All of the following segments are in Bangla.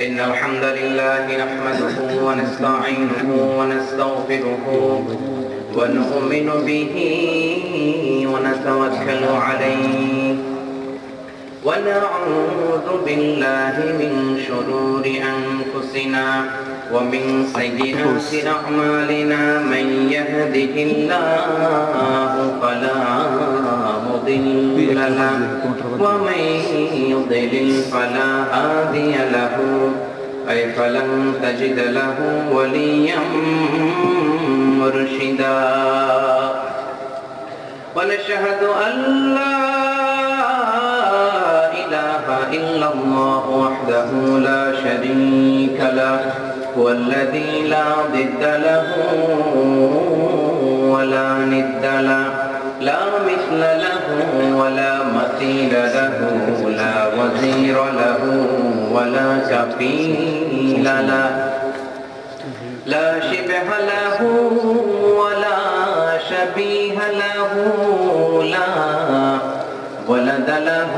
إن الحمد لله نحمده ونستعينه ونستغفره ونؤمن به ونتوكل عليه ونعوذ بالله من شرور أنفسنا ومن سيئات أعمالنا من يهده الله فلا مضل له ومن يضلل فلا هادي له أي فلن تجد له وليا مرشدا ونشهد أن لا إله إلا الله وحده لا شريك له هو الذي لا ضد له ولا ند له لا مثل له ولا مثيل له لا وزير له ولا كفيل له لا شبه له ولا شبيه له لا ولد له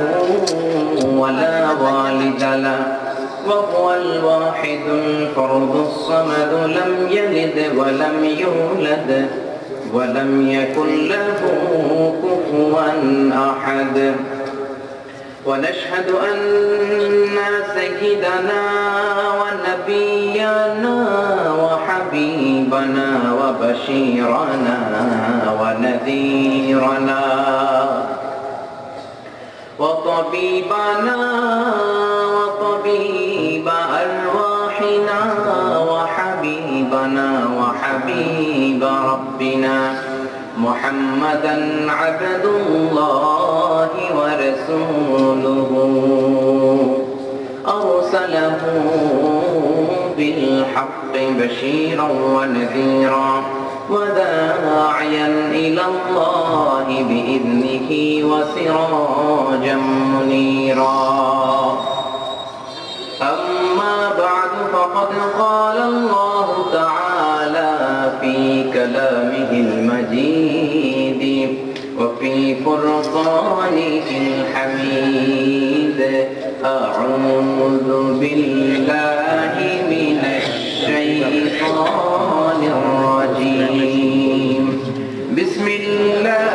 ولا والد له وهو الواحد الفرد الصمد لم يلد ولم يولد ولم يكن له كفوا أحد ونشهد أن سيدنا ونبينا وحبيبنا وبشيرنا ونذيرنا وطبيبنا وطبيب أرواحنا وحبيبنا وحبيب ربنا محمدا عبد الله ورسوله أرسله بالحق بشيرا ونذيرا وداعيا إلى الله بإذنه وسراجا منيرا أما بعد فقد قال الله تعالى في كلامه المجيد وفي فرقانه الحميد أعوذ بالله من الشيطان الرجيم بسم الله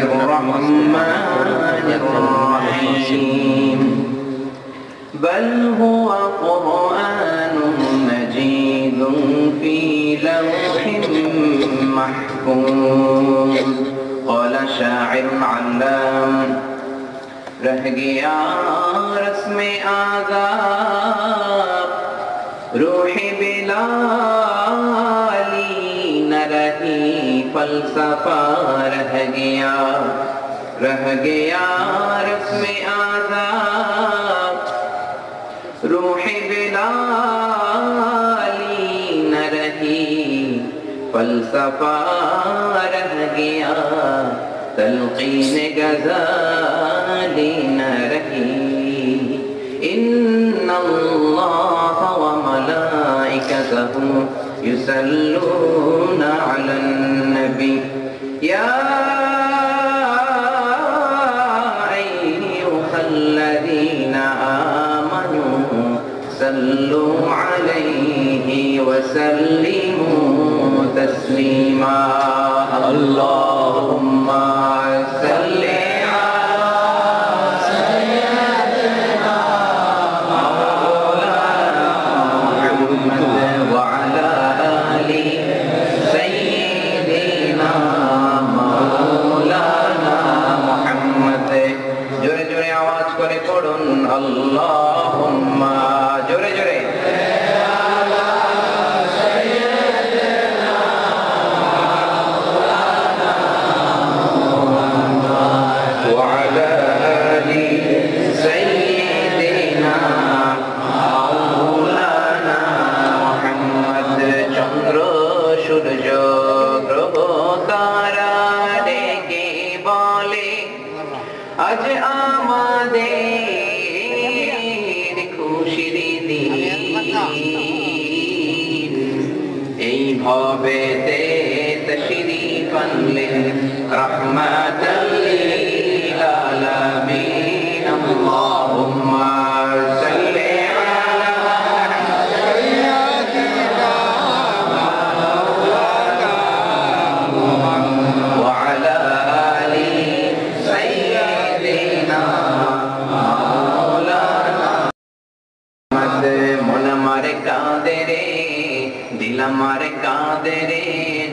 الرحمن الرحيم بل هو قرآن مجيد في لوح محفوظ قال شاعر علام رह गया रस्म आज़ाब रूह बिलाली न रही फलसफा रह गया रस्म आज़ाब रूह बिलाली न रही फलसफा रह गया तलक़ीन गज़ाली न रही इन्नल्लाह व मलाइकतहु युसल्लूना अलन नबी या अय्युहल्लज़ीना आमनू सल्लू अलैहि व सल्लिमू तस्लीमा अल्लाहुम्मा सल्लि अला सय्यिदिना मौलाना मुहम्मद व अला आलि सय्यिदिना मौलाना मुहम्मद जोरे जोरे आवाज करे पढ़ुन अल्लाहुम्मा जोरे जोरे আজ আমাদের খুশির দিন এই ভবেতে তশরীফ আনলেন রহমাতাল লিল আলামিন আল্লাহুম্মা সাল্লি কাঁদে রে, দিল আমার কাঁদে রে,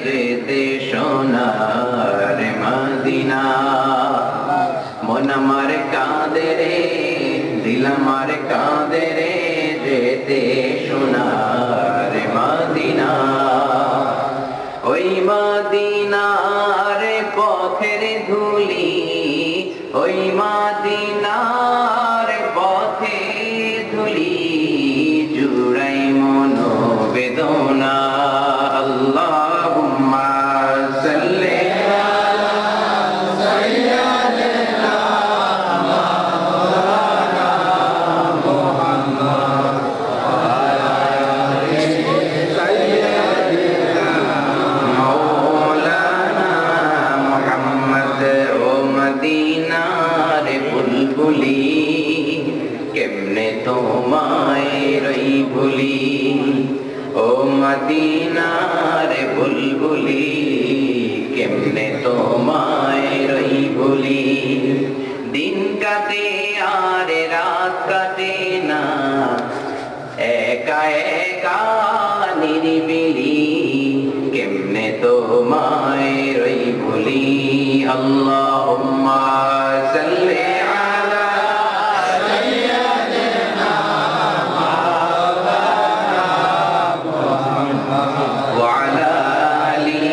যেতে সোনার মদিনা। মন আমার কাঁদে রে, দিল আমার কাঁদে রে, যেতে সোনার মদিনা। ওই মদিনার পথের ধুলি, ওই মদিনার পথে ধুলি, জুড়াই মনোবেদনা। আল্লাহুম্মা সাল্লি আলা সাইয়্যিদিনা মাওলানা মুহাম্মদ ওয়া আলা আলি সাইয়্যিদিনা মাওলানা মুহাম্মদ। ও মদিনার বুলবুলি, কেমনে তোমায় রই ভুলি। ও মদিনার বুলবুলি, কেমনে তোমায় রই ভুলি। দিন কাটে আর রাত কাটে না, একা একা নিরিবিলি, কেমনে তোমায় রই ভুলি। আল্লাহুম্মা সাল্লি আলা সাইয়্যিদিনা মাওলানা মুহাম্মদ ওয়া আলা আলি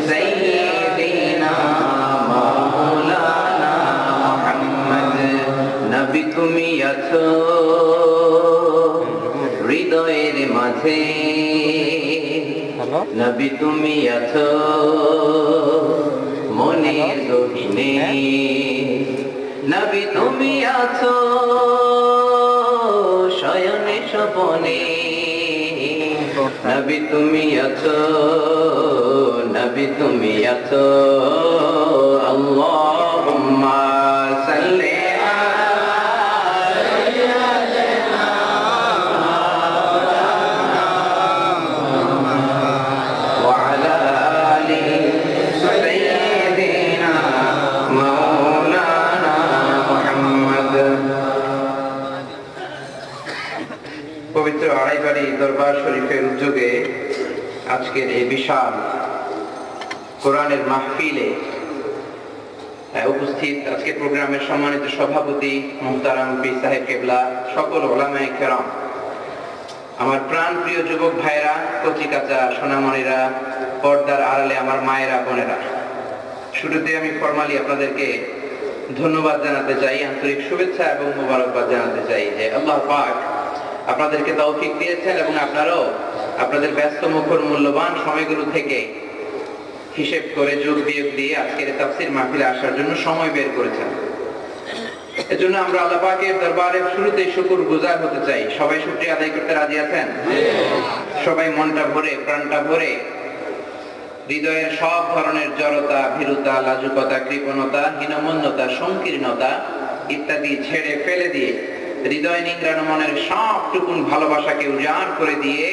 সাইয়্যিদিনা মাওলানা মুহাম্মদ। নবী তুমি আছো হৃদয়ের মাঝে, নবী তুমি আছো মনের গহীনে, নবী তুমি আছো শয়নে স্বপনে, নবী তুমি আছো, নবী তুমি আছো। আল্লাহুম্মা সাল্লি আলা সাইয়্যিদিনা মাওলানা মুহাম্মদ ওয়া আলা আলি সাইয়্যিদিনা মাওলানা মুহাম্মদ। পবিত্র আড়াইবাড়ি দরবার শরীফের উদ্যোগে আজকের এই বিশাল কোরআনের মাহফিলে উপস্থিত আজকে প্রোগ্রামের সম্মানিত সভাপতি মুহতারাম পীর সাহেব কেবলা, সকল ওলামায়ে কেরাম, আমার প্রাণ প্রিয় যুবক ভাইরা, কচি কাঁচা সোনামণিরা, পর্দার আড়ালে আমার মায়েরা, বোনেরা, শুরুতে আমি ফরমালি আপনাদেরকে ধন্যবাদ জানাতে চাই, আন্তরিক শুভেচ্ছা এবং মোবারকবাদ জানাতে চাই যে আল্লাহ পাক আপনাদেরকে তৌফিক দিয়েছেন এবং আপনারাও আপনাদের ব্যস্ত মুখর মূল্যবান সময়গুলো থেকে হিসেব করে যোগ বিয়োগ দিয়ে আজকের তাফসীর মাহফিলে আসার জন্য সময় বের করেছেন। এজন্য আমরা আল্লাহ পাকের দরবারে শুরুতেই শুকরগুজার হতে চাই। সবাই শুকরিয়া আদায় করতে রাজি আছেন? সবাই মনটা ভরে, প্রাণটা ভরে, হৃদয়ের সব ধরনের জড়তা, ভীরুতা, লাজুকতা, কৃপণতা, হীনমন্যতা, সংকীর্ণতা ইত্যাদি ছেড়ে ফেলে দিয়ে হৃদয় নিংড়ানো মনের সবটুকুন ভালোবাসাকে উজাড় করে দিয়ে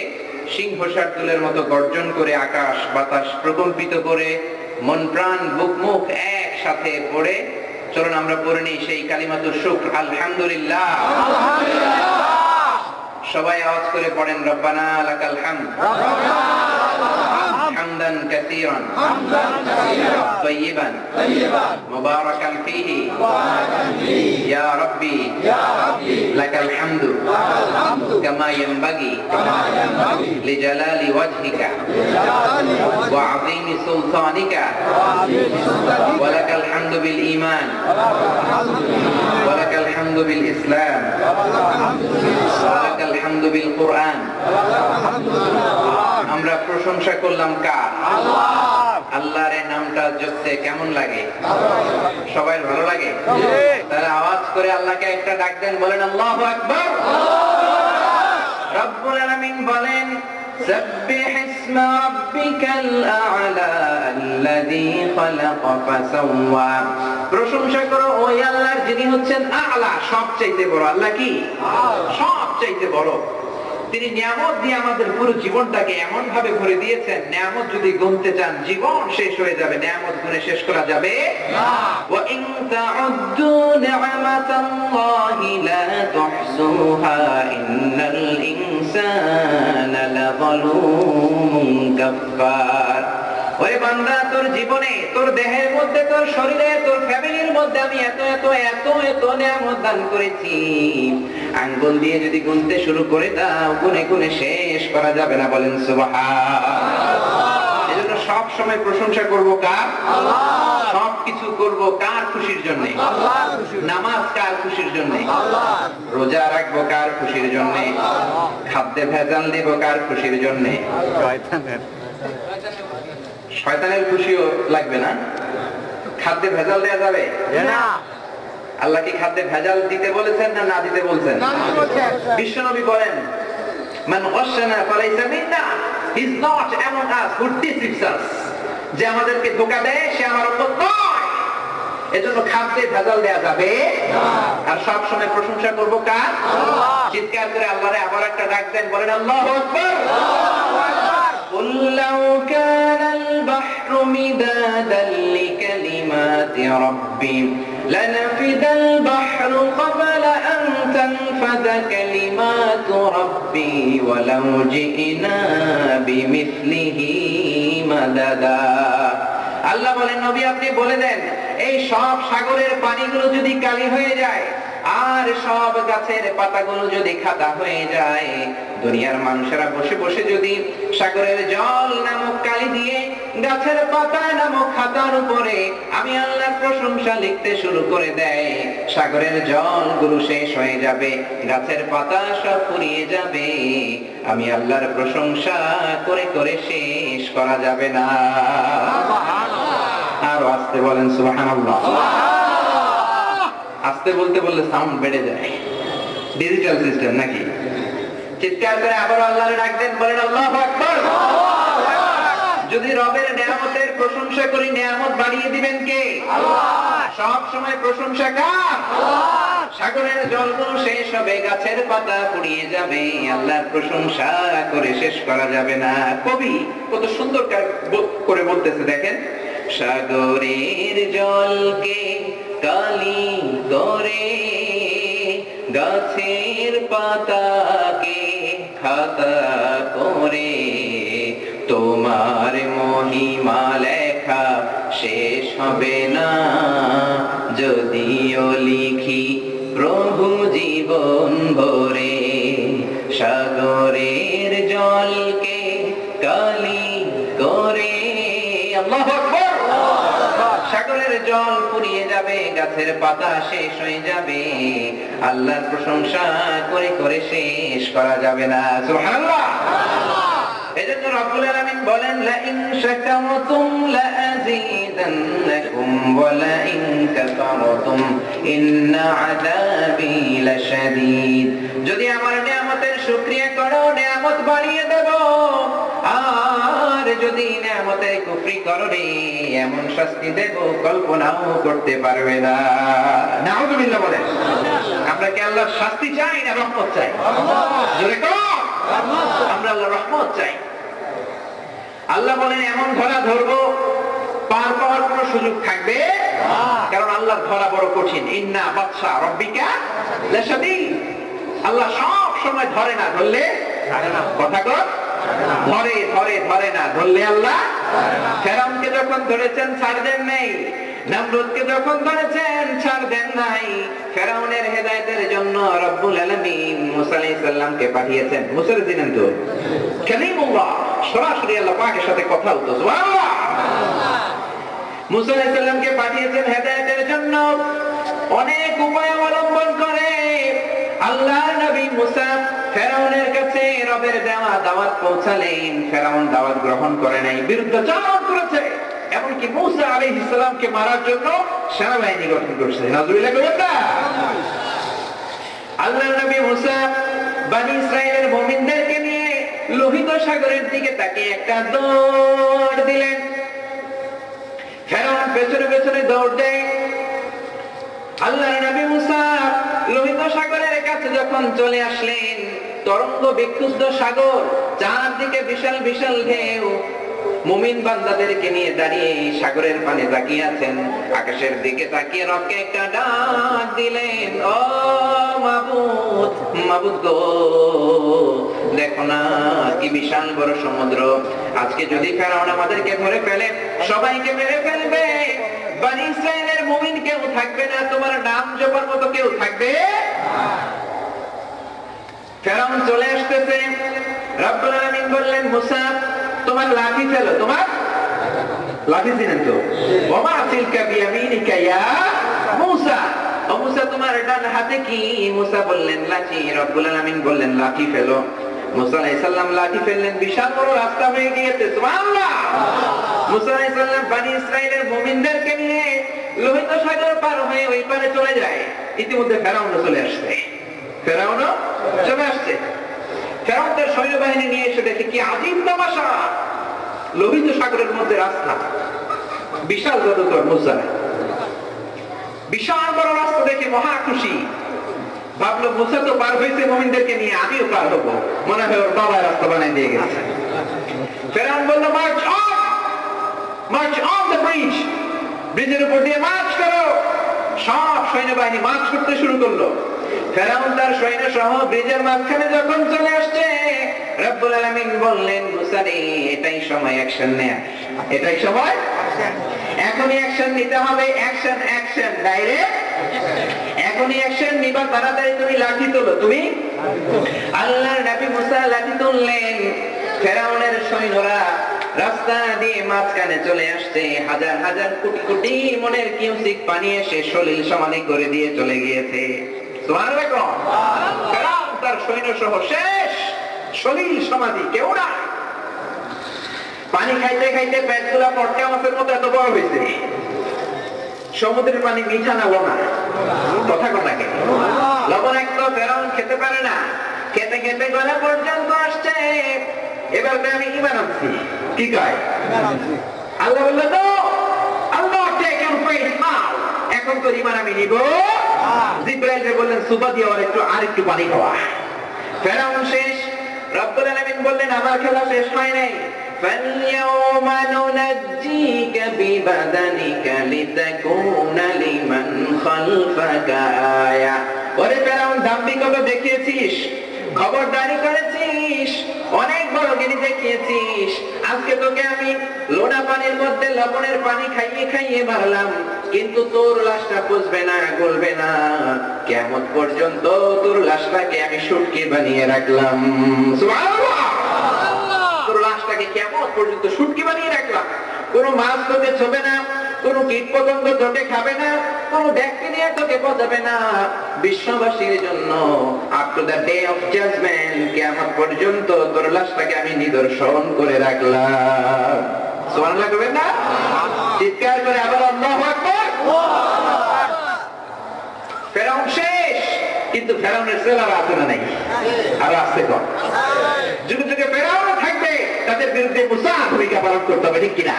সিংহ শার্দুলের মতো গর্জন করে আকাশ বাতাস প্রকম্পিত করে মন প্রাণ বুক মুখ একসাথে পড়ে চলুন আমরা পড়ে নিই সেই কালিমাতুশ শুকর, আলহামদুলিল্লাহ। সবাই আওয়াজ করে পড়েন, রব্বানা লাকাল হামদ হামদান কাসীরান তাইয়িবান মুবারাকান ফীহি ইয়া রাব্বি লাকাল হামদু কামা ইয়ানবাগি লিজালালি ওয়াজহিকা ওয়া আযীমি সুলতানিকা ওয়া লাকাল হামদু বিল ঈমান ওয়া লাকাল হামদু বিল ইসলাম ওয়া লাকাল হামদু বিল কুরআন। আমরা প্রশংসা করলাম কার? আল্লাহর এই নামটা জপতে কেমন লাগে? সবাই ভালো লাগে? তাহলে আওয়াজ করে আল্লাহকে একটা ডাক দেন, বলেন আল্লাহু আকবার। রব্বুল আলামিন বলেন, سبح اسم ربك الأعلى الذي خلق فسوى। প্রশংসা করো ওই আল্লাহর যিনি হচ্ছেন আ'লা, সবচাইতে বড়। আল্লাহ কি? সবচাইতে বড়। তিনি নিয়ামত দিয়ে আমাদের পুরো জীবনটাকে এমন ভাবে ভরে দিয়েছেন, নিয়ামত যদি গুনতে চান জীবন শেষ হয়ে যাবে, নিয়ামত গুনে শেষ করা যাবে না। ওয়া ইন তা'উদ্দু নি'মাতাল্লাহি লা তুহসুহা ইন্নাল ইনসানা লাযালুমুন কাফফার। ওরে বান্দা, তোর জীবনে, তোর দেহের মধ্যে, তোর শরীরে, তোর ফ্যামিলির মধ্যে আমি এত এত এত এত নিয়ামত দান করেছি, আঙ্গুল দিয়ে যদি গুনতে শুরু করে দাও, গুনে গুনে শেষ করা যাবে না। বলেন সুবহানাল্লাহ। এজন্য সব সময় প্রশংসা করব কার? আল্লাহ। সবকিছু করব কার খুশির জন্য? আল্লাহ। নামাজ কার খুশির জন্য? আল্লাহ। রোজা রাখবো কার খুশির জন্য? আল্লাহ। খাদ্যে ভেজাল দেব কার খুশির জন্য? শয়তানের। শয়তানের খুশিও লাগবে না? খাদ্যে ভেজাল দেয়া যাবে না। আল্লাহ কি খাদ্যে ভেজাল দিতে বলেছেন না না দিতে বলছেন? বিশ্বনবী বলেন, মান গাশশানা ফালাইসা মিন্না, he is not among us who deceives us. যে আমাদেরকে ধোঁকা দেয় সে আমার উম্মত নয়। এজন্য খাদ্যে ভেজাল দেয়া যাবে না। আর সব সময় প্রশংসা করব কার? আল্লাহ। চিৎকার করে আল্লাহরে আবার একটা ডাক দেন, বলেন আল্লাহু আকবার। আল্লাহু আকবার। কুল লাউ কানাল বাহরু মিদাদান লিকালিমাতি রাব্বি লানাফিদাল বাহরু ক্বাবলা আন তানফাযা কালিমাতু রাব্বি ওয়ালাউ জি'না বিমিসলিহি মাদাদা। আল্লাহ বলেন, নবী আপনি বলে দেন, এই সব সাগরের পানিগুলো যদি কালি হয়ে যায়, আর সব গাছের পাতাগুলো যদি খাতা হয়ে যায়, দুনিয়ার মানুষেরা বসে বসে যদি সাগরের জল নামক কালি দিয়ে গাছের পাতা নামক খাতার উপরে আমি আল্লাহর প্রশংসা লিখতে শুরু করে দেয়, সাগরের জলগুলো শেষ হয়ে যাবে, গাছের পাতা সব ফুরিয়ে যাবে, আমি আল্লাহর প্রশংসা করে করে শেষ করা যাবে না। আর আস্তে বলেন সুবহানাল্লাহ। আস্তে বলতে বললে সাউন্ড বেড়ে যায়, ডিজিটাল সিস্টেম নাকি? চিৎকার করে আবার আল্লাহরে ডাক দেন, বলেন আল্লাহু আকবার। যদি রবের নিয়ামতের প্রশংসা করি, নিয়ামত বাড়িয়ে দিবেন কে? আল্লাহ। সব সময় প্রশংসা কার? আল্লাহ। সাগরের জলগুলো শেষ হবে, গাছের পাতা ফুরিয়ে যাবে, আল্লাহর প্রশংসা করে শেষ করা যাবে না। কবি কত সুন্দর করে বলতেছে দেখেন, সাগরের জলকে কালি করে গাছের পাতাকে খাতা করে, তোমার মহিমা লেখা শেষ হবে না, যদিও লিখি প্রভু জীবন ভরে। সাগরের জলকে কালি করে, আল্লাহু আকবার। সাগরের জল ফুরিয়ে যাবে, গাছের পাতা শেষ হয়ে যাবে, আল্লাহর প্রশংসা করে করে শেষ করা যাবে না। সুবহানাল্লাহ। এজন্য রব্বুল আলামিন বলেন, লা ইন শাকারতুম লাযীদান্নাকুম ওয়া লা ইন কাফারতুম ইন্না আযাবি লাশাদীদ। যদি আমার নিয়ামতের শুকরিয়া করো, নিয়ামত বাড়িয়ে দেব, আর যদি নিয়ামতের কুফরি করো রে, এমন শাস্তি দেব কল্পনাও করতে পারবে না। নাউযুবিল্লাহ বলেন। আমরা কি আল্লাহর শাস্তি চাই না রহমত চাই? জোরে করো, আমরা আল্লাহর রহমত চাই। আল্লাহ বলেন, এমন ধরা ধরবো পার পাওয়ার কোনো সুযোগ থাকবে, কারণ আল্লাহর ধরা বড় কঠিন। ইন্না বাতশা রাব্বিকা লাশাদীদ। আল্লাহ সব সময় ধরে না, ধরলে কথা কর, ধরে ধরে ধরে না, ধরলে আল্লাহ। ফেরাউনকে যখন ধরেছেন ছাড় দেন নাই, নমরুদকে যখন ধরেছেন ছাড় দেন নাই। ফেরাউনের হেদায়েতের জন্য রব্বুল আলামিন মুসা আলাইহিস সালামকে পাঠিয়েছেন। মুসার দিনেন তো কালিমুল্লাহ, সরাসরি আল্লাহ পাকের সাথে কথা হতো। সুবহানাল্লাহ। মুসা আলাইহিস সালামকে পাঠিয়েছেন হেদায়েতের জন্য, অনেক উপায় অবলম্বন করে আল্লাহর নবী মুসা ফেরাউনের কাছে রবের দেওয়া দাওয়াত পৌঁছালেন। ফেরাউন দাওয়াত গ্রহণ করে নাই, বিরুদ্ধাচরণ করেছে, এমনকি মুসা আলাইহিস সালামকে মারার জন্য সেনাবাহিনী গঠন করছে। নাউযুবিল্লাহ করেন না। আল্লাহর নবী মুসা বনি ইসরাইলের মুমিনদেরকে নিয়ে লোহিত সাগরের দিকে তাকিয়ে একটা দৌড় দিলেন। ফেরাউন পেছনে পেছনে দৌড় দেয়। আল্লাহর নবী মুসা লোহিত সাগরের কাছে যখন চলে আসলেন, তরঙ্গ বিক্ষুব্ধ সাগর, চারদিকে বিশাল বিশাল ঢেউ, মুমিন বান্দাদেরকে নিয়ে দাঁড়িয়ে সাগরের পানে তাকিয়ে আছেন, আকাশের দিকে তাকিয়ে রবকে একটা ডাক দিলেন, ও মাবুদ, মাবুদ গো, দেখো না কি বিশাল বড় সমুদ্র, আজকে যদি ফেরাউন আমাদেরকে ধরে ফেলে সবাইকে মেরে ফেলবে, বনি ইসরাইলের মুমিন কেউ থাকবে না, তোমার নাম জপার মতো কেউ থাকবে না। ফেরাউন চলে আসতেছে, রব্বুল আলামিন বললেন, মুসা তোমার লাঠি ফেলো, তোমার লাঠি চিনেন তো, ওমা তিলকা বিয়ামিনিকা ইয়া মুসা, ও মুসা তোমার ডান হাতে কি? মুসা বললেন লাঠি। রব্বুল আলামিন বললেন লাঠি ফেলো। মুসা আলাইহিস সালাম লাঠি ফেললেন, বিশাল বড় রাস্তা হয়ে গিয়েছে, সুবহানাল্লাহ। মুসা আলাইহিস সালাম বনি ইসরাইলের মুমিনদেরকে নিয়ে লোহিত সাগর পার হয়ে ওই পারে চলে যায়। ইতিমধ্যে ফেরাউন চলে আসছে, ফেরাউন চলে আসছে। ফেরাউন তার সৈন্যবাহিনী নিয়ে এসে দেখে কি আজীব তামাশা, লোহিত সাগরের মধ্যে রাস্তা, বিশাল জাদুকর মুসা, বিশাল বড় রাস্তা দেখে মহা খুশি, ভাবলো মুসা তো পার হয়েছে মুমিনদেরকে নিয়ে, আমিও পার হবো, মনে হয় ওর বাবা রাস্তা বানাই দিয়ে গেছে। ফেরাউন বলল, March on, March on the bridge, ব্রিজের উপর দিয়ে মার্চ করো। সব সৈন্যবাহিনী মার্চ করতে শুরু করলো। ফেরাউন তার সৈন্য সহ ব্রিজের মাঝখানে যখন চলে আসছে, রব্বুল আলামিন বললেন, মুসা রে, এটাই সময় অ্যাকশন নেয়ার, এটাই সময়, এখনই অ্যাকশন নিতে হবে, অ্যাকশন, অ্যাকশন, ডাইরেক্ট এখনই অ্যাকশন নিবা, তাড়াতাড়ি তুমি লাঠি তোলো। তুমি আল্লাহর নবী মুসা লাঠি তুললেন, ফেরাউনের সৈন্যরা রাস্তা দিয়ে মাঝখানে চলে আসছে, হাজার হাজার কোটি কোটি মনের কিউসিক পানি এসে সলিল সমাধি করে দিয়ে চলে গিয়েছে। সুবহানাল্লাহ। ফেরাউন তার সৈন্য সহ শেষ, সলিল সমাধি, কেউ না। পানি খাইতে খাইতে পেটগুলা পটকা মাছের মতো এত বড় হয়েছে। সমুদ্রের পানি মিঠা না লবণ? কথা কথা কে লবণাক্ত, ফেরাউন খেতে পারে না, খেতে খেতে গলা পর্যন্ত আসছে। এবার আমি ঈমান আনছি, কি কয়? আল্লাহ বলল তো, আল্লাহ টেক ইউর ফেথ নাও, এখন তো ঈমান আমি নিব। জিবরাইল বললেন, সুবা দিয়ে আরেকটু পানি খাওয়া। ফেরাউন শেষ। রব্বুল আলামিন বললেন, আমার খেলা শেষ হয় নাই। فَالْيَوْمَ نُنَجِّيكَ بِبَدَنِكَ لِتَكُونَ لِمَنْ خَلْفَكَ آيَةً। ওরে ফেরাউন, দাম্ভিকতা দেখিয়েছিস, খবরদারি করেছিস, অনেক বড় গিরি দেখিয়েছিস। আজকে তোকে আমি লোনা পানির মধ্যে লবণের পানি খাইয়ে খাইয়ে মারলাম, কিন্তু তোর লাশটা বুঝবে না, গলবে না। কিয়ামত পর্যন্ত তোর লাশটাকে আমি শুটকি বানিয়ে রাখলাম। সুবহানাল্লাহ। তোর লাশটাকে কিয়ামত পর্যন্ত শুটকি বানিয়ে রাখলাম। কোনো মাছ তোকে ছোবে না, কোনো কীটপতঙ্গ তোকে খাবে না, কোনো ব্যাকটেরিয়া তোকে পচাবে না। বিশ্ববাসীর জন্য up to the day of judgement, কিয়ামত পর্যন্ত তোর লাশটাকে আমি নিদর্শন করে রাখলাম। সুবহানাল্লাহ করবেন না? চিৎকার করে আবার আল্লাহু আকবার। ফেরাউন শেষ, কিন্তু ফেরাউনের ছেলেরা আছে না নাই? আর আছে কম। যুগে যুগে ফেরাউন থাকবে, তাদের বিরুদ্ধে মুসা ভূমিকা পালন করতে হবে, ঠিক কিনা?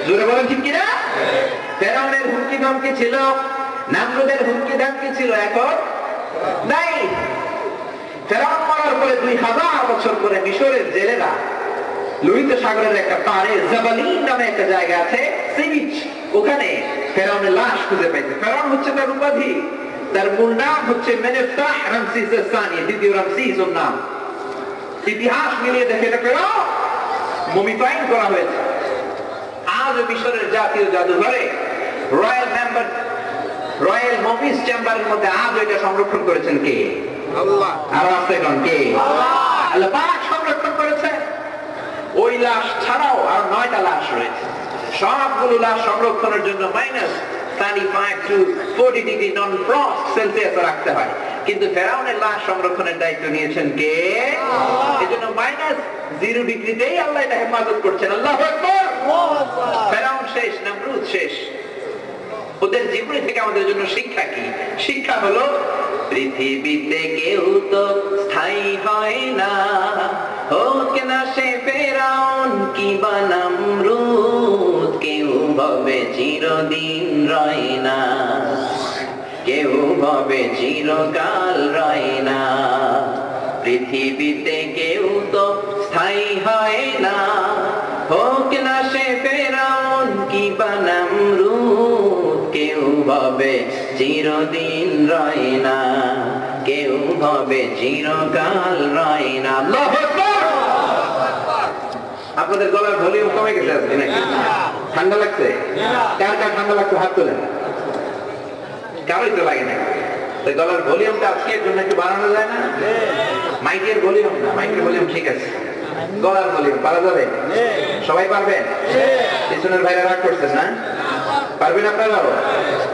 জোরে বলেন ঠিক কিনা? ফেরাউনের হুমকি ধমকি ছিল, নামরুদের হুমকি ধমকি ছিল, এখন নাই। ফেরাউন মরার পরে 2000 বছর পরে মিশরের জেলেরা লোহিত সাগরের একটা পাড়ে জাবালিন নামে একটা জায়গা আছে, সি বিচ, ওখানে ফেরাউনের লাশ খুঁজে পাইছে। ফেরাউন হচ্ছে তার উপাধি, তার মূল নাম হচ্ছে মেনেফতাহ রামসিস সানি, দ্বিতীয় রামসিস ওর নাম। ইতিহাস মিলিয়ে দেখে এটা ফেরাউন মুমিফাইং করা হয়েছে। আজ মিশরের জাতীয় জাদুঘরে রয়্যাল মমিস চেম্বারের মধ্যে আজ এটা সংরক্ষণ করেছেন কে? আল্লাহ। আর আছে কোন কে? আল্লাহ পাক সংরক্ষণ করেছেন। ওই লাশ ছাড়াও আর 9টা লাশ রয়েছে। সবগুলো লাশ সংরক্ষণের জন্য -35 to 40 degree non frost Celsius রাখতে হয়, কিন্তু ফেরাউনের লাশ সংরক্ষণের দায়িত্ব নিয়েছেন কে? এজন্য -0 ডিগ্রিতেই আল্লাহ এটা হেফাজত করছেন। আল্লাহু আকবার। ফেরাউন শেষ, নমরুদ শেষ। ওদের জীবনী থেকে আমাদের জন্য শিক্ষা কি? শিক্ষা হলো, পৃথিবীতে কেউ তো স্থায়ী হয় না, হোক না সে ফেরাউন কিংবা নমরুদ, কেউ ভাবে চিরদিন রয় না, কেউ ভাবে চিরকাল রয় না। পৃথিবীতে কেউ তো স্থায়ী হয় না, হোক না সে ফেরাউন কিংবা নমরুদ, কেউ ভাবে চিরদিন রয় না, কেউ ভাবে চিরকাল রয় না। আল্লাহু আকবার। আপনাদের গলার ভলিউম কমে গেছে আজকে নাকি? ঠান্ডা লাগছে? কার কার ঠান্ডা লাগছে হাত তোলেন। কারোই তো লাগে না। তো গলার ভলিউমটা আজকের জন্য একটু বাড়ানো যায় না? মাইকের ভলিউম না, মাইকের ভলিউম ঠিক আছে, গলার ভলিউম পারা যাবে? সবাই পারবেন? পিছনের ভাইরা রাগ করছেন না? পারবেন আপনারাও?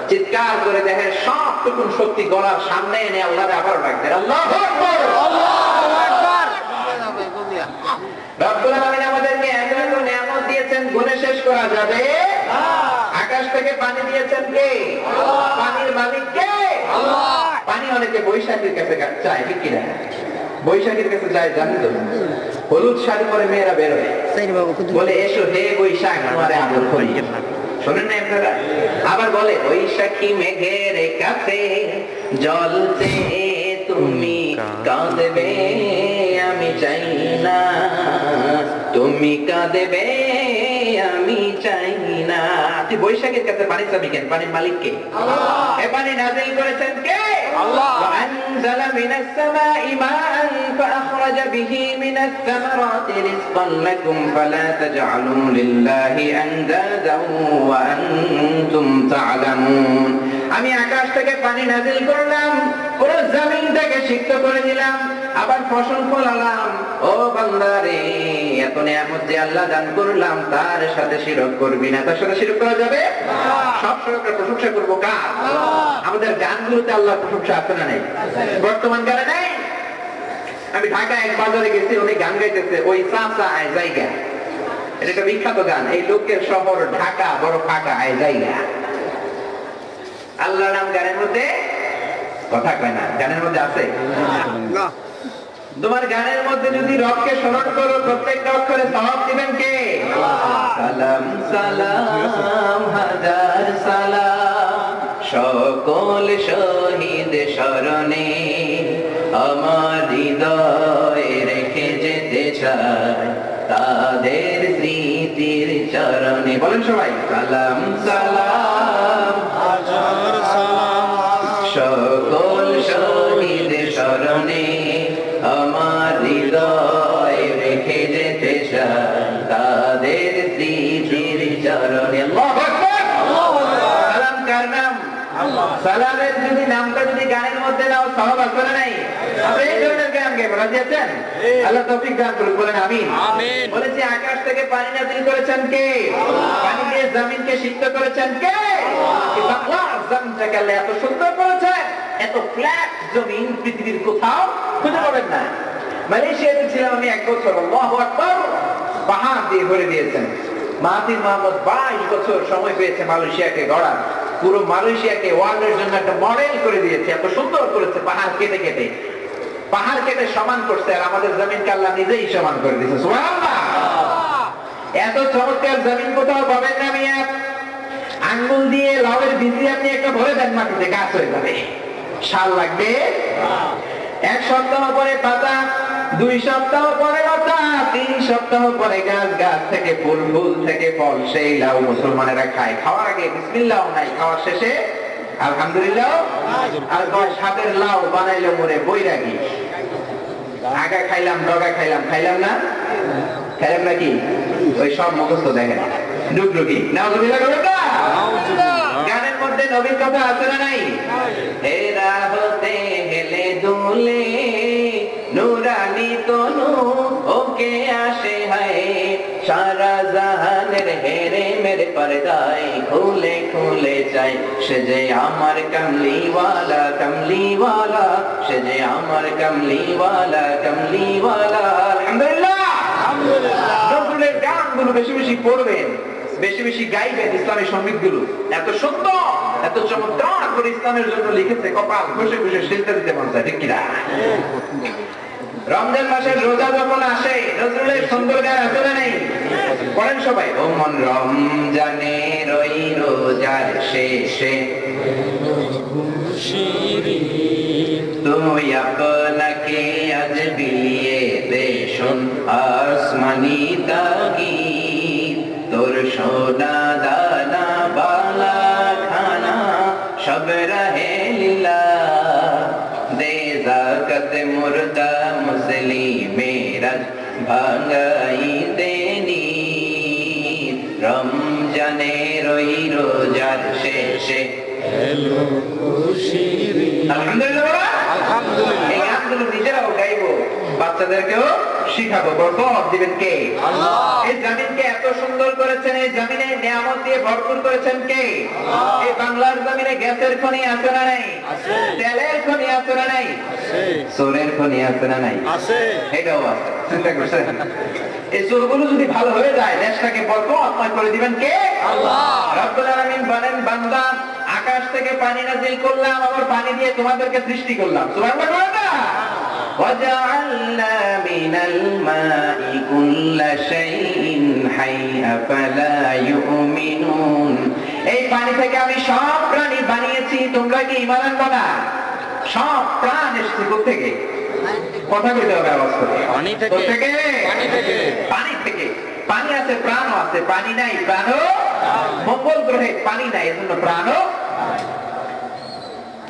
চিৎকার করে দেখেন সবটুকু শক্তি গলার সামনে এনে আল্লাহরে আবারও ডাকতেন, আল্লাহু আকবার, আল্লাহু আকবার। রব্বুল আলামিন আমাদেরকে এত নিয়ামত দিয়েছেন, গুণে শেষ করা যাবে? আকাশ থেকে পানি দিয়েছেন কে? পানির মালিক কে? আল্লাহ। পানি অনেকে বৈশাখীর কাছে চায়, ঠিক কিনা? বৈশাখীর কাছে যায় জানেন তো? হলুদ শাড়ি পরে মেয়েরা বের হয়, বলে এসো হে বৈশাখ তোমারে আদর করি। শোনেন না আপনারা? আবার বলে বৈশাখী মেঘের কাছে জলতে তুমি কাঁদবে আমি চাই না, তুমি কাঁদবে আমি চাই না। তুই বৈশাখের কাছে পানি চাবি কেন? পানির মালিক কে? আল্লাহ। এ পানি নাযিল করেছেন কে? আল্লাহ। ওয়া আনজালা মিনাস সামাই মাআন ফাআখরাজা বিহি মিনাস সামারাতি রিজকান লাকুম ফালা তাজআলু লিল্লাহি আনদাদান ওয়া আনতুম তা'লামুন। আমি আকাশ থেকে পানি নাযিল করলাম, পুরো জমিনটাকে সিক্ত করে দিলাম, আবার ফসল ফলালাম। ও বান্দারে, এত নিয়ামত যে আল্লাহ দান করলাম তার সাথে শিরক করবি না। তার সাথে শিরক করা যাবে? সব শিরকের প্রশংসা করব কার? আমাদের গানগুলোতে আল্লাহর প্রশংসা আছে না নাই? বর্তমান গানে নাই? আমি ঢাকা এক বাজারে গেছি, উনি গান গাইতেছে ওই চাচা আয় জায়গা। এটা একটা বিখ্যাত গান। এই লোকের শহর ঢাকা বড় ফাঁকা আয় জায়গা। আল্লাহর নাম গানের মধ্যে কথা কয় না, গানের মধ্যে আছে না। তোমার গানের মধ্যে যদি রবকে স্মরণ করো, প্রত্যেকটা অক্ষরে সওয়াব দিবেন কে? সালাম সালাম হাজার সালাম সকল শহীদ স্মরণে, আমার হৃদয়ে রেখে যেতে চাই তাদের স্মৃতির চরণে। বলেন সবাই, সালাম সালাম হাজার সালাম সকল শহীদ স্মরণে, আমার হৃদয় রেখে যেতে চাই তাদের স্মৃতির চরণে। আল্লাহু আকবার। সালাম কার নাম? আল্লাহ। সালামের যদি নামটা যদি গানের মধ্যে দাও সওয়াব আছে না নাই? আপনি এই ধরনের গান গাইবেন, রাজি আছেন? আল্লাহ তৌফিক দান করুন, বলেন আমিন। আমিন। বলেছি আকাশ থেকে পানি নাযিল করেছেন কে? পানি দিয়ে জমিনকে সিক্ত করেছেন কে? আল্লাহ। জমিনটাকে আল্লাহ এত সুন্দর করেছেন, এত ফ্ল্যাট জমিন পৃথিবীর কোথাও খুঁজে পাবেন না। মালয়েশিয়াতে ছিলাম আমি এক বছর, আল্লাহু আকবার, পাহাড় দিয়ে ভরে দিয়েছেন। মাহাথির মোহাম্মদ 22 বছর সময় পেয়েছে মালয়েশিয়াকে গড়ার। পুরো মালয়েশিয়াকে ওয়ার্ল্ডের জন্য একটা মডেল করে দিয়েছে, এত সুন্দর করেছে। পাহাড় কেটে কেটে, পাহাড় কেটে সমান করছে, আর আমাদের জমিনকে আল্লাহ নিজেই সমান করে দিয়েছে। সুবহানাল্লাহ। এত চমৎকার জমিন কোথাও পাবেন না মিয়া। আঙ্গুল দিয়ে লাউয়ের বীজ আপনি একটা ভরে দেন মাটিতে, গাছ হয়ে যাবে। সাল লাগবে, এক সপ্তাহ পরে পাতা, 2 সপ্তাহ পরে লতা, 3 সপ্তাহ পরে গাছ, গাছ থেকে ফুল, ফুল থেকে ফল। সেই লাউ মুসলমানেরা খায়। খাওয়ার আগে বিসমিল্লাহ নাই, খাওয়ার শেষে আলহামদুলিল্লাহ। আর সাপের লাউ বানাইলো মরে বৈরাগী। আগা খাইলাম, ডগা খাইলাম, খাইলাম না? খাইলাম নাকি? ওই সব মুখস্থ দেখেন, ডুগডুগি। নাউজুবিল্লাহ। গানের মধ্যে নবীর কথা আছে না নাই? হেরা হতে হেলে দুলে নুরানি তনু ওকে আসে হায়, সারা জাহানের হেরে মেরে পর্দায় খুলে খুলে চাই, সে যে আমার কমলিওয়ালা কমলিওয়ালা, সে যে আমার কমলিওয়ালা কমলিওয়ালা। আলহামদুলিল্লাহ। আলহামদুলিল্লাহ। নজরুলের গানগুলো বেশি বেশি পড়বেন, বেশি বেশি গাইবেন। ইসলামের সঙ্গীতগুলো এত সুন্দর, এত চমৎকার করে ইসলামের জন্য লিখেছে, কপাল ঘষে ঘষে সিজদা দিতে মন চায়, ঠিক কিনা? রমজান মাসের রোজা যখন আসে, নজরুলের সুন্দর গান আছে না নেই? পড়েন সবাই। ও মন রমজানের ওই রোজার শেষে তুই আপনাকে আজ শোন আসমানি তাগিদ, তোর সোনা দানা বালা খানা সব রহে লীলা, দে যাকাত মুর্দা মুসলিমেরা ভাঙাই দেনি, রমজানের ওই রোজার শেষে আলহামদুলিল্লাহ। এই গানগুলো নিজেরাও গাইবো, বাচ্চাদেরকেও শিখাবো। বরকত দিবেন কে? আল্লাহ। এই জমিনকে এত সুন্দর করেছেন, এই জমিনে নিয়ামত দিয়ে ভরপুর করেছেন কে? আল্লাহ। এই বাংলার জমিনে গ্যাসের খনি আছে না নাই? আছে। তেলের খনি আছে না নাই? আছে। সোনের খনি আছে না নাই? আছে। এটাও আছে। চিন্তা করছেন? এই চোরগুলো যদি ভালো হয়ে যায়, দেশটাকে বরকতময় করে দিবেন কে? আল্লাহ। রব্বুল আলামিন বলেন, বান্দা আকাশ থেকে পানি নাযিল করলাম, আবার পানি দিয়ে তোমাদেরকে সৃষ্টি করলাম। সুবহানাল্লাহ বলেন না? ওয়াজআলনা মিনাল মাই কুল্লা শাইইন হাই আফালা ইউমিনুন। এই পানি থেকে আমি সব প্রাণী বানিয়েছি, তোমরা কি ঈমান আনবে না? সব প্রাণ এসেছে কোথা থেকে? কথা কইতে হবে আওয়াজ করে। পানি থেকে। পানি থেকে। পানি থেকে। পানি আছে, প্রাণও আছে। পানি নাই, প্রাণও। মঙ্গল গ্রহে পানি নাই, এজন্য প্রাণও।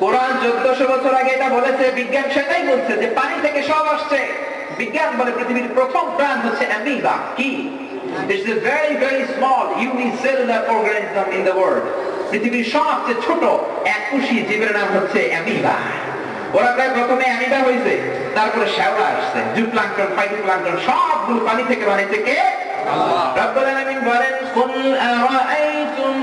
কোরআন 1400 বছর আগে এটা বলেছে, বিজ্ঞান সেটাই বলছে যে পানি থেকে সব আসছে। বিজ্ঞান বলে পৃথিবীর প্রথম প্রাণ হচ্ছে অ্যামিবা। কি? It's a very very small unicellular organism in the world. পৃথিবীর সবচেয়ে ছোট এককোষী জীবের নাম হচ্ছে অ্যামিবা। ওরা প্রায় প্রথমে অ্যামিবা হইছে, তারপরে শ্যাওলা আসছে, জুপ্লাঙ্কটন, ফাইটোপ্লাঙ্কটন সবগুলো পানি থেকে বানাইছে কে? আল্লাহ। রব্বুল আলামিন বলেন, কুল আরাআইতুম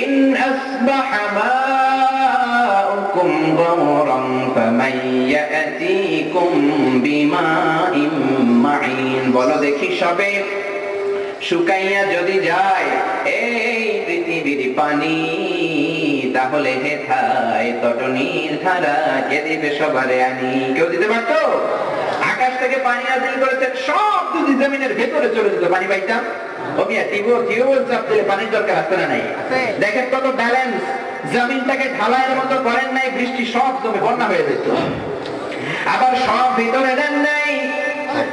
ইন আসবাহা মাউকুম গাওরান ফামান ইয়াতিকুম বিমাইন মাইন। বলো দেখি, সবে শুকাইয়া যদি যায় এই পৃথিবীর পানি, তাহলে হেথায় তটনির ধারা কে দিবে সবারে আনি? কেউ দিতে পারতো? আকাশ থেকে পানি নাযিল করেছেন, সব যদি জমিনের ভেতরে চলে যেত, পানি পাইতাম? টিউবওয়েল চাপ দিলে পানির দরকার আছে না নাই? দেখেন কত ব্যালেন্স। জমিনটাকে ঢালাইয়ের মতো করেন নাই, বৃষ্টি সব জমে বন্যা হয়ে যেত। আবার সব ভিতরে দেন নাই,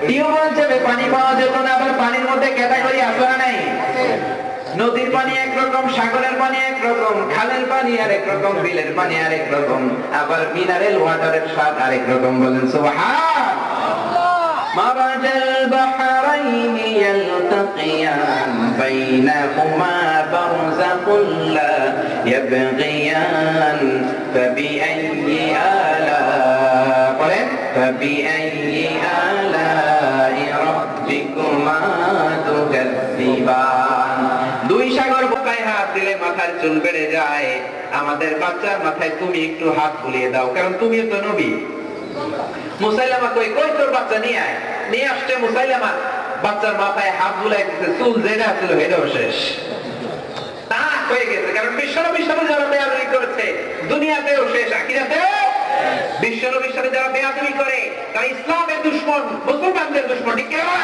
টিউবওয়েল চাপে পানি পাওয়া যেত না। আবার পানির মধ্যে ক্যাটাগরি আছে না নাই? নদীর পানি একরকম, সাগরের পানি একরকম, খালের পানি আরেক রকম, বিলের পানি আরেক রকম, আবার মিনারেল ওয়াটারের স্বাদ আরেক রকম। বলেন সুবহানাল্লাহ। মারাজাল বাহরাইন ইয়ালতাকিয়ান বাইনাহুমা বারযাকুন লা ইয়াবগিয়ান ফাবিআইয়ি আলা বলেন ফাবিআইয়ি আলাই রাব্বিকুমা তুকাযযিবান। দুই সাগর বোকায় হাত দিলে মাথার চুল বেড়ে যায়। আমাদের বাচ্চার মাথায় তুমি একটু হাত বুলিয়ে দাও, কারণ তুমিও তো নবী। মুসাইলামা কই তোর বাচ্চা নিয়ে আয়। নিয়ে আসছে মুসাইলামা, বাচ্চার মাথায় হাত বুলাই দিতে, চুল যেটা ছিল হেডও শেষ, তা হয়ে গেছে। কারণ বিশ্বনবীর সাথে যারা বেয়াদবি করেছে, দুনিয়াতেও শেষ, আখিরাতেও। বিশ্বনবীর সাথে যারা বেয়াদবি করে তারা ইসলামের দুশমন, মুসলমানদের দুশমন। ঠিক কিনা?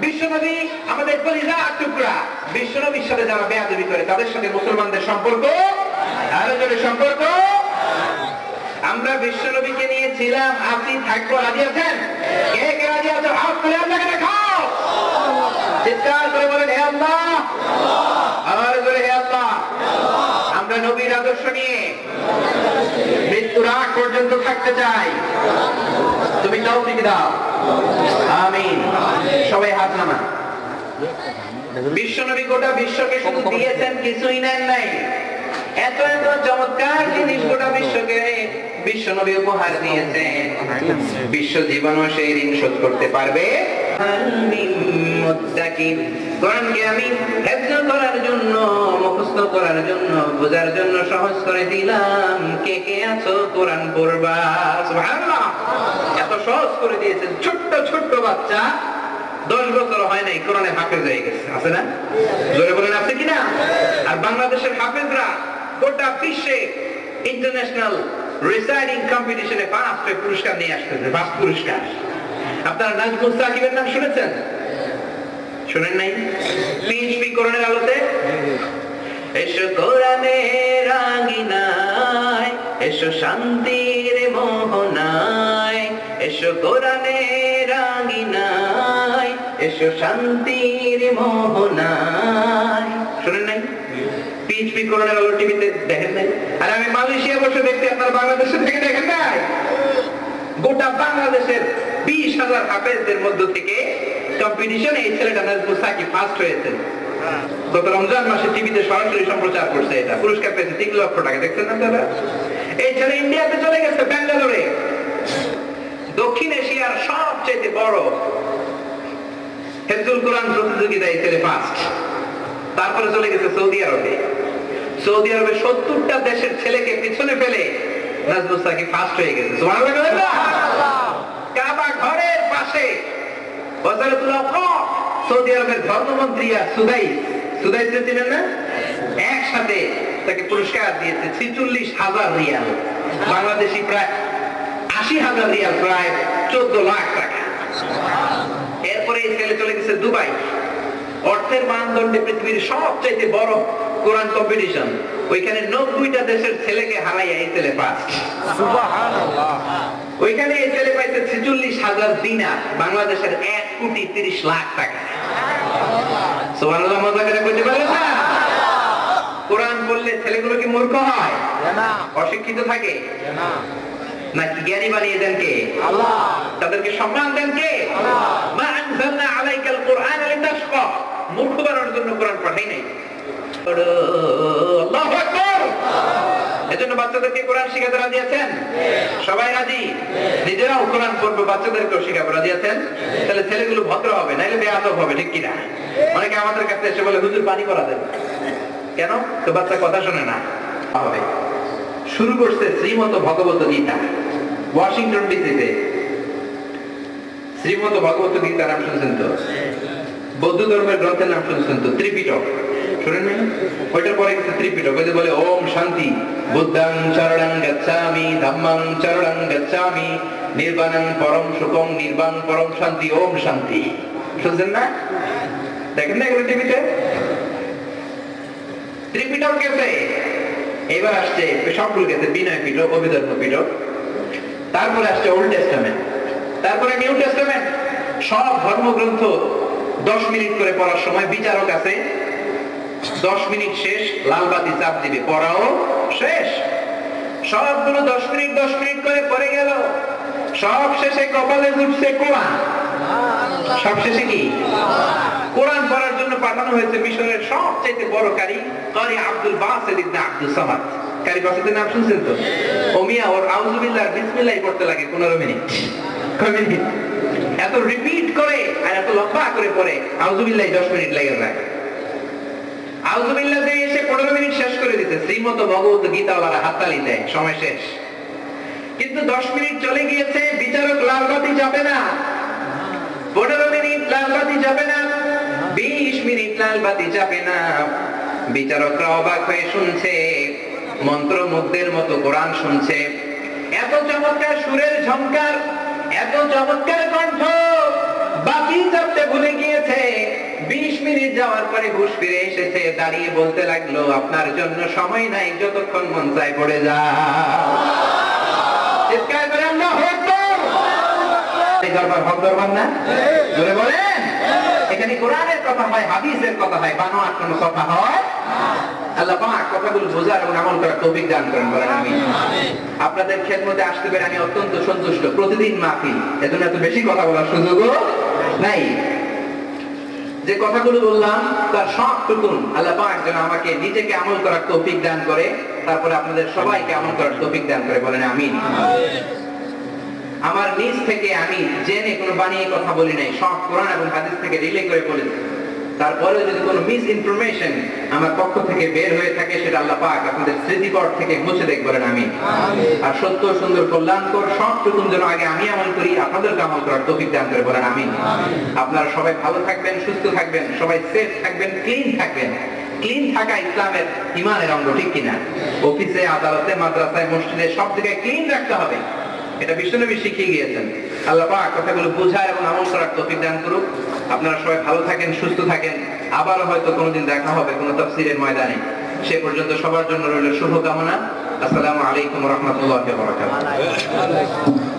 বিশ্বনবী আমাদের কলিজার টুকরা। বিশ্বনবীর সাথে যারা বেয়াদবি করে তাদের সাথে মুসলমানদের সম্পর্ক আরো জোরে সম্পর্ক। আমরা বিশ্বনবীকে নিয়েছিলাম, আপনি থাকবো, রাজি আছেন? কে কে রাজি আছেন? হাত তুলে আল্লাহকে দেখাও, চিৎকার করে বলেন হে আল্লাহ, আর জোরে হে আল্লাহ। আমরা নবীর আদর্শ নিয়ে মৃত্যুর আগ পর্যন্ত থাকতে চাই। তুমি তৌফিক দাও, আমিন। সবাই হাত নামান। বিশ্বনবী গোটা বিশ্বকে শুধু দিয়েছেন, কিছুই নেন নাই। এত এত চমৎকার জিনিস গোটা বিশ্বকে বিশ্বনবী উপহার দিয়েছেন। বিশ্ব জীবনও সেই ঋণ শোধ করতে পারবে। কোরআনকে আমি হেফজ করার জন্য, মুখস্থ করার জন্য, বোঝার জন্য সহজ করে দিলাম। কে কে আছো কোরআন পড়বা? সুবহানাল্লাহ। এত সহজ করে দিয়েছেন। ছোট্ট ছোট্ট বাচ্চা 10 বছর হয় নাই, কোরআনে হাফেজ হয়ে গেছে, আছে না? জোরে বলেন আছে কিনা? আর বাংলাদেশের হাফেজরা গোটা বিশ্বে ইন্টারন্যাশনাল রিসাইডিং কম্পিটিশনে ফার্স্ট পুরস্কার নিয়ে আসতেছে, ফার্স্ট পুরস্কার। আপনারা নাজমুল সাকিবের নাম শুনেছেন? শুনেন নাই? পিএইচপি কোরআনের আলোতে এসো কোরআনের রাঙিনায়, এসো শান্তির মোহনায়, এসো কোরআনের রাঙিনায়, এসো শান্তির মোহনায়। শুনেন নাই? পিএইচপি করোনা হলো টিভিতে দেখেন নাই? আর আমি মালয়েশিয়া বসে দেখতে, আপনার বাংলাদেশে থেকে দেখেন নাই? গোটা বাংলাদেশের 20,000 হাফেজদের মধ্য থেকে কম্পিটিশনে এই ছেলেটা নাজমুল সাকিব ফার্স্ট হয়েছে। গত রমজান মাসে টিভিতে সরাসরি সম্প্রচার করছে, এটা পুরস্কার পেয়েছে 3 লক্ষ টাকা। দেখছেন না তারা? এই ছেলে ইন্ডিয়াতে চলে গেছে, ব্যাঙ্গালোরে, দক্ষিণ এশিয়ার সবচেয়ে বড় হেফজুল কোরআন প্রতিযোগিতায় এই ছেলে ফার্স্ট। তারপরে চলে গেছে সৌদি আরবে। সৌদি আরবে 70টা দেশের ছেলেকে পিছনে ফেলে নাজমুল সাকিব ফার্স্ট হয়ে গেছে। সুবহানাল্লাহ বলেন না? কাবা ঘরের পাশে ওয়াজারাতুল আওকাফ, সৌদি আরবের ধর্মমন্ত্রী আর সুদাইস চিনেন না? একসাথে তাকে পুরস্কার দিয়েছে 46,000 রিয়াল, বাংলাদেশি প্রায় 80,000 রিয়াল, প্রায় 14 লাখ টাকা। এরপরে এই ছেলে চলে গেছে দুবাই। অর্থের মানদণ্ডে পৃথিবীর সবচেয়ে বড় কোরআন কম্পিটিশন, ওইখানে 90টা দেশের ছেলেকে হারাইয়া এই ছেলে ফার্স্ট। সুবহানাল্লাহ। ওইখানে এই ছেলে পাইছে 46,000 দিনার, বাংলাদেশের 1,30,00,000 টাকা। সুবহানাল্লাহ। মজা করে বলতে পারেন না? কোরআন বললে ছেলেগুলো কি মূর্খ হয়? না। অশিক্ষিত থাকে? না। নাকি জ্ঞানী বানিয়ে দেন কে? আল্লাহ। তাদেরকে সম্মান দেন কে? আল্লাহ। মা আনজালনা আলাইকাল কুরআন লিতাশকা, মূর্খ বানানোর জন্য কোরআন পাঠাই নাই। আল্লাহু আকবার। এজন্য বাচ্চাদেরকে কোরআন শিখাতে রাজি আছেন? সবাই রাজি? নিজেরাও কোরআন পড়বে, বাচ্চাদেরকেও শিখাবো, রাজি আছেন? তাহলে ছেলেগুলো ভদ্র হবে, নাইলে বেয়াদব হবে, ঠিক কিনা? অনেকে আমাদের কাছে এসে বলে হুজুর পানি পড়া দেন কেন? তো বাচ্চা কথা শোনে না। হবে শুরু করছে শ্রীমত ভগবত গীতা, ওয়াশিংটন ডিসিতে। শ্রীমত ভগবত গীতা নাম শুনছেন তো? বৌদ্ধ ধর্মের গ্রন্থের নাম শুনছেন তো? ত্রিপিটক শুনেন নাই? ওইটার পরে গেছে ত্রিপিটক। ওই যে বলে ওম শান্তি, বুদ্ধং শরণং গচ্ছামি, ধাম্মং শরণং গচ্ছামি, নির্বাণং পরম সুখং, নির্বাণ পরম শান্তি, ওম শান্তি। শুনছেন না? দেখেন না এগুলো টিভিতে? ত্রিপিটক গেছে, এবার আসছে সবগুলো গেছে বিনয় পিটক, অভিধর্ম পিটক, তারপরে আসছে ওল্ড টেস্টামেন্ট, তারপরে নিউ টেস্টামেন্ট। সব ধর্মগ্রন্থ 10 মিনিট করে পড়ার সময় বিচারক আছে, 10 মিনিট শেষ লাল বাতি চাপ দিবে, পড়াও শেষ। সবগুলো 10 মিনিট করে পড়ে গেল। সব শেষে কপালে জুটছে কোরআন। সব শেষে কি? কোরআন পড়ার জন্য পাঠানো হয়েছে মিশরের সবচেয়ে বড় কারি আব্দুল বাসিত ইবনে আব্দুস সামাদ। কারি বাসিতের নাম শুনছেন তো? ওমিয়া ওর আউযুবিল্লাহ বিসমিল্লাহ পড়তে লাগে 15 মিনিট। কয় মিনিট? এত রিপিট করে আর এত লম্বা করে পড়ে আউযুবিল্লাহ 10 মিনিট লাগে না। আউযুবিল্লাহ দিয়ে এসে 15 মিনিট শেষ করে দিতে। শ্রীমত ভগবত গীতাওয়ালারা হাততালি দেয়, সময় শেষ। কিন্তু 10 মিনিট চলে গিয়েছে, বিচারক লাল বাতি যাবে না। 15 মিনিট লাল বাতি যাবে না, 20 মিনিট লাল বাতি যাবে না। বিচারকরা অবাক হয়ে শুনছে, মন্ত্রমুগ্ধের মতো কোরআন শুনছে। এত চমৎকার সুরের ঝংকার, এত চমৎকার কণ্ঠ, বাতি যাতে ভুলে গিয়েছে। 20 মিনিট যাওয়ার পরে হুঁশ ফিরে এসেছে, দাঁড়িয়ে বলতে লাগলো আপনার জন্য সময় নাই, যতক্ষণ মন চায় পড়ে যা। চিৎকার করে আল্লাহু আকবার। এই দরবার হক দরবার না? জোরে বলেন। এখানে কোরআনের কথা হয়, হাদিসের কথা হয়, বানোয়াট কোনো কথা হয়। আল্লাহ পাক কথাগুলো বোঝার এবং আমল করার তৌফিক দান করেন, বলেন আমিন। আপনাদের খেদমতে আসতে পেরে আমি অত্যন্ত সন্তুষ্ট। প্রতিদিন মাহফিল, এজন্য এত বেশি কথা বলার সুযোগও নাই। যে কথাগুলো বললাম তার সবটুকুন আল্লাহ পাক যেন আমাকে নিজেকে আমল করার তৌফিক দান করে, তারপরে আপনাদের সবাইকে আমল করার তৌফিক দান করে, বলেন আমিন। আমার নিজ থেকে আমি জেনে কোনো বানিয়ে কথা বলি নাই, সব কোরআন এবং হাদিস থেকে রিলে করে বলেছি। তারপরে যদি কোনো মিস ইনফরমেশন আমার পক্ষ থেকে বের হয়ে থাকে, সেটা আল্লাহ পাক আপনাদের স্মৃতিপট থেকে মুছে দেখ, বলেন আমিন। আর সত্য সুন্দর কল্যাণকর সবটুকুন যেন আগে আমি আমল করি, আপনাদেরকে আমল করার তৌফিক দান করে, বলেন আমিন। আপনারা সবাই ভালো থাকবেন, সুস্থ থাকবেন, সবাই সেফ থাকবেন, ক্লিন থাকবেন। ক্লিন থাকা ইসলামের ইমানের অঙ্গ, ঠিক কিনা? অফিসে, আদালতে, মাদ্রাসায়, মসজিদে সব জায়গায় ক্লিন রাখতে হবে, এটা বিশ্বনবী শিখিয়ে গিয়েছেন। আল্লাহ পাক কথাগুলো বোঝার এবং আমল করার তৌফিক দান করুক। আপনারা সবাই ভালো থাকেন, সুস্থ থাকেন। আবার হয়তো কোনোদিন দেখা হবে কোনো তাফসীরের ময়দানে। সে পর্যন্ত সবার জন্য রইল শুভকামনা। আসসালামু আলাইকুম ওয়া রাহমাতুল্লাহি ওয়া বারাকাতুহু।